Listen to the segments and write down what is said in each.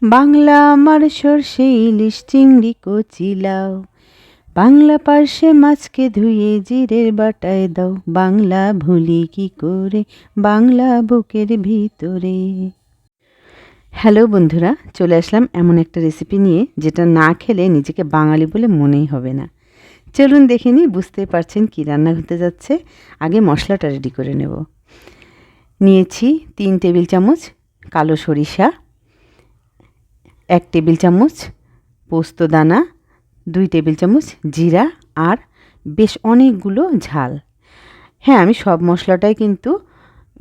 বাংলা আমার সর্ষে ইলিশ চিংড়ি কচি লাউ, বাংলা পার্শে মাছকে ধুয়ে জিরের বাটায় দাও, বাংলা ভুলি কি করে বাংলা বুকের ভিতরে। হ্যালো বন্ধুরা, চলে আসলাম এমন একটা রেসিপি নিয়ে যেটা না খেলে নিজেকে বাঙালি বলে মনেই হবে না। চলুন দেখে নিই, বুঝতেই পারছেন কী রান্না হতে যাচ্ছে। আগে মশলাটা রেডি করে নেব। নিয়েছি 3 টেবিল চামচ কালো সরিষা, 1 টেবিল চামচ পোস্ত দানা, 2 টেবিল চামচ জিরা আর বেশ অনেকগুলো ঝাল। হ্যাঁ, আমি সব মশলাটাই কিন্তু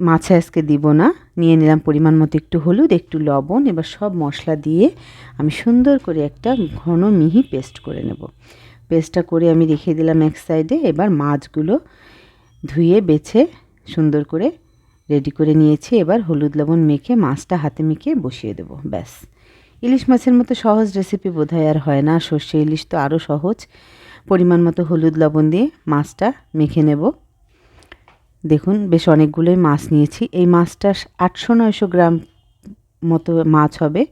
মাছে আজকে দিব না। নিয়ে নিলাম পরিমাণ মতো একটু হলুদ, একটু লবণ। এবার সব মশলা দিয়ে আমি সুন্দর করে একটা ঘন মিহি পেস্ট করে নেব। পেস্টটা করে আমি রেখে দিলাম এক সাইডে। এবার মাছগুলো ধুয়ে বেছে সুন্দর করে রেডি করে নিয়েছি। এবার হলুদ লবণ মেখে মাছটা হাতে মেখে বসিয়ে দেবো, ব্যাস। ইলিশ মাছের মতো সহজ রেসিপি বোধহয় আর হয় না। সর্ষে ইলিশ তো আরও সহজ। পরিমাণ মতো হলুদ লবণ দিয়ে মাছটা মেখে নেব। দেখুন, বেশ অনেকগুলোই মাছ নিয়েছি। এই মাছটা 800-900 গ্রাম মতো মাছ হবে।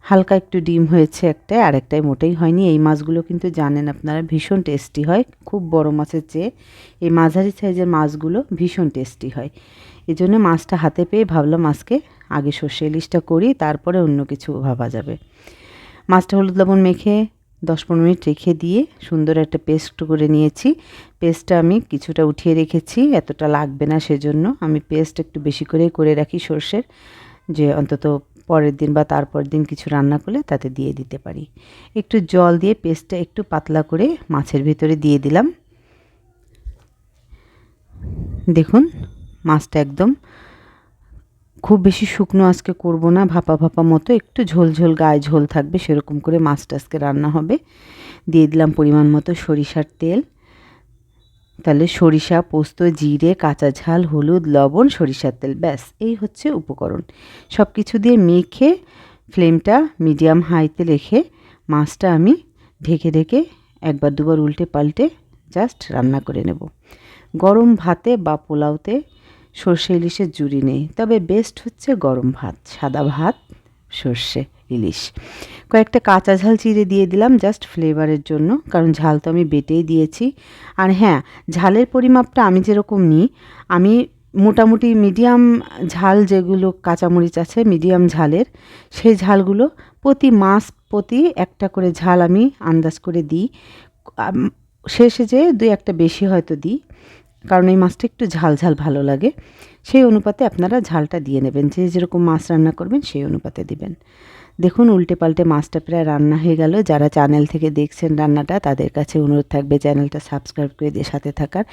হালকা একটু ডিম হয়েছে একটায়, আর একটাই মোটেই হয়নি। এই মাছগুলো কিন্তু জানেন আপনারা ভীষণ টেস্টি হয়, খুব বড় মাছের চেয়ে এই মাঝারি সাইজের মাছগুলো ভীষণ টেস্টি হয়। এই জন্য মাছটা হাতে পেয়ে ভাবলাম আজকে আগে সর্ষে ইলিশটা করি, তারপরে অন্য কিছু ভাবা যাবে। মাছটা হলুদ লবণ মেখে 10-15 মিনিট রেখে দিয়ে সুন্দর একটা পেস্ট করে নিয়েছি। পেস্টটা আমি কিছুটা উঠিয়ে রেখেছি, এতটা লাগবে না, সেজন্য আমি পেস্ট একটু বেশি করে রাখি সর্ষের, যে অন্তত পরের দিন বা তারপর দিন কিছু রান্না করলে তাতে দিয়ে দিতে পারি। একটু জল দিয়ে পেস্টটা একটু পাতলা করে মাছের ভিতরে দিয়ে দিলাম। দেখুন, মাছটা একদম খুব বেশি শুকনো আজকে করব না, ভাপা ভাপা মতো একটু ঝোল ঝোল, গায়ে ঝোল থাকবে সেরকম করে মাছটা আজকে রান্না হবে। দিয়ে দিলাম পরিমাণ মতো সরিষার তেল। তাহলে সরিষা, পোস্ত, জিরে, কাঁচা ঝাল, হলুদ, লবণ, সরিষার তেল, ব্যাস এই হচ্ছে উপকরণ। সব কিছু দিয়ে মেখে ফ্লেমটা মিডিয়াম হাইতে রেখে মাছটা আমি ঢেকে ঢেকে একবার দুবার উল্টে পাল্টে জাস্ট রান্না করে নেব। গরম ভাতে বা পোলাওতে সর্ষে ইলিশের জুড়ি নেই, তবে বেস্ট হচ্ছে গরম ভাত, সাদা ভাত, সর্ষে ইলিশ। কয়েকটা কাঁচা ঝাল চিড়ে দিয়ে দিলাম জাস্ট ফ্লেভারের জন্য, কারণ ঝাল তো আমি বেটেই দিয়েছি। আর হ্যাঁ, ঝালের পরিমাপটা আমি যেরকম নিই, আমি মোটামুটি মিডিয়াম ঝাল, যেগুলো কাঁচামরিচ আছে মিডিয়াম ঝালের, সেই ঝালগুলো প্রতি মাছ প্রতি একটা করে ঝাল আমি আন্দাজ করে দিই। শেষে যে 2-1টা বেশি হয়তো দিই, কারণ এই মাছটা একটু ঝাল ঝাল ভালো লাগে। সেই অনুপাতে আপনারা ঝালটা দিয়ে নেবেন, যে যেরকম মাছ রান্না করবেন সেই অনুপাতে দিবেন। দেখুন, উল্টে পাল্টে মাছটা প্রায় রান্না হয়ে গেল। যারা চ্যানেল থেকে দেখছেন রান্নাটা, তাদের কাছে অনুরোধ থাকবে চ্যানেলটা সাবস্ক্রাইব করে দিয়ে সাথে থাকার,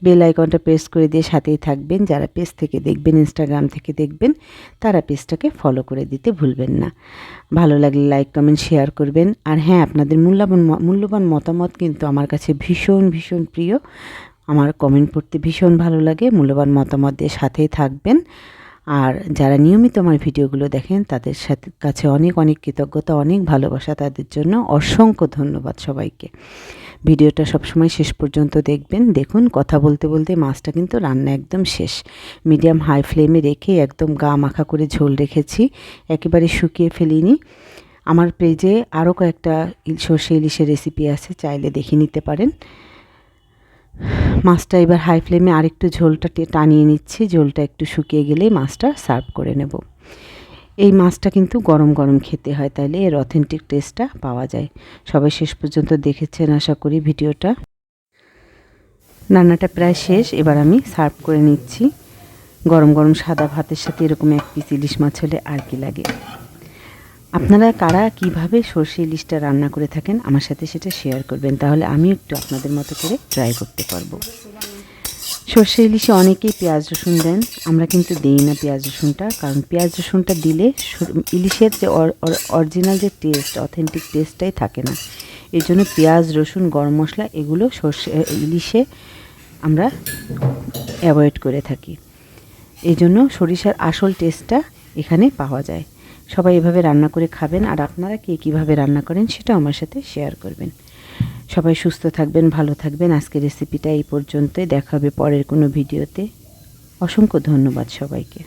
বেল আইকনটা প্রেস করে দিয়ে সাথেই থাকবেন। যারা পেজ থেকে দেখবেন, ইনস্টাগ্রাম থেকে দেখবেন, তারা পেজটাকে ফলো করে দিতে ভুলবেন না। ভালো লাগলে লাইক, কমেন্ট, শেয়ার করবেন। আর হ্যাঁ, আপনাদের মূল্যবান মতামত কিন্তু আমার কাছে ভীষণ ভীষণ প্রিয়। আমার কমেন্ট পড়তে ভীষণ ভালো লাগে। মূল্যবান মতামত দিয়ে সাথেই থাকবেন। আর যারা নিয়মিত আমার ভিডিওগুলো দেখেন, তাদের কাছে অনেক অনেক কৃতজ্ঞতা, অনেক ভালোবাসা তাদের জন্য। অসংখ্য ধন্যবাদ সবাইকে। ভিডিওটা সবসময় শেষ পর্যন্ত দেখবেন। দেখুন, কথা বলতে বলতে মাছটা কিন্তু রান্না একদম শেষ। মিডিয়াম হাই ফ্লেমে রেখে একদম গা মাখা করে ঝোল রেখেছি, একেবারে শুকিয়ে ফেলিনি। আমার পেজে আরও কয়েকটা সর্ষে ইলিশের রেসিপি আছে, চাইলে দেখে নিতে পারেন। মাছটা এবার হাই ফ্লেমে আরেকটু ঝোলটা টানিয়ে নিচ্ছি। ঝোলটা একটু শুকিয়ে গেলেই মাছটা সার্ভ করে নেব। এই মাছটা কিন্তু গরম গরম খেতে হয়, তাইলে এর অথেন্টিক টেস্টটা পাওয়া যায়। সবাই শেষ পর্যন্ত দেখেছেন আশা করি ভিডিওটা। রান্নাটা প্রায় শেষ, এবার আমি সার্ভ করে নিচ্ছি। গরম গরম সাদা ভাতের সাথে এরকম এক পিস ইলিশ মাছ হলে আর কি লাগে। আপনারা কারা কিভাবে সর্ষে ইলিশটা রান্না করে থাকেন আমার সাথে সেটা শেয়ার করবেন, তাহলে আমি একটু আপনাদের মতো করে ট্রাই করতে পারবো। সর্ষে ইলিশে অনেকেই পেঁয়াজ রসুন দেন, আমরা কিন্তু দিই না পেঁয়াজ রসুনটা, কারণ পেঁয়াজ রসুনটা দিলে ইলিশের যে অরিজিনাল যে টেস্ট, অথেন্টিক টেস্টটাই থাকে না। এই জন্য পেঁয়াজ রসুন, গরম মশলা এগুলো সর্ষে ইলিশে আমরা অ্যাভয়েড করে থাকি। এই জন্য সরিষার আসল টেস্টটা এখানে পাওয়া যায়। সবাই এভাবে রান্না করে খাবেন, আর আপনারা কে কীভাবে রান্না করেন সেটাও আমার সাথে শেয়ার করবেন। সবাই সুস্থ থাকবেন, ভালো থাকবেন। আজকের রেসিপিটা এই পর্যন্তই, দেখা হবে পরের কোনো ভিডিওতে। অসংখ্য ধন্যবাদ সবাইকে।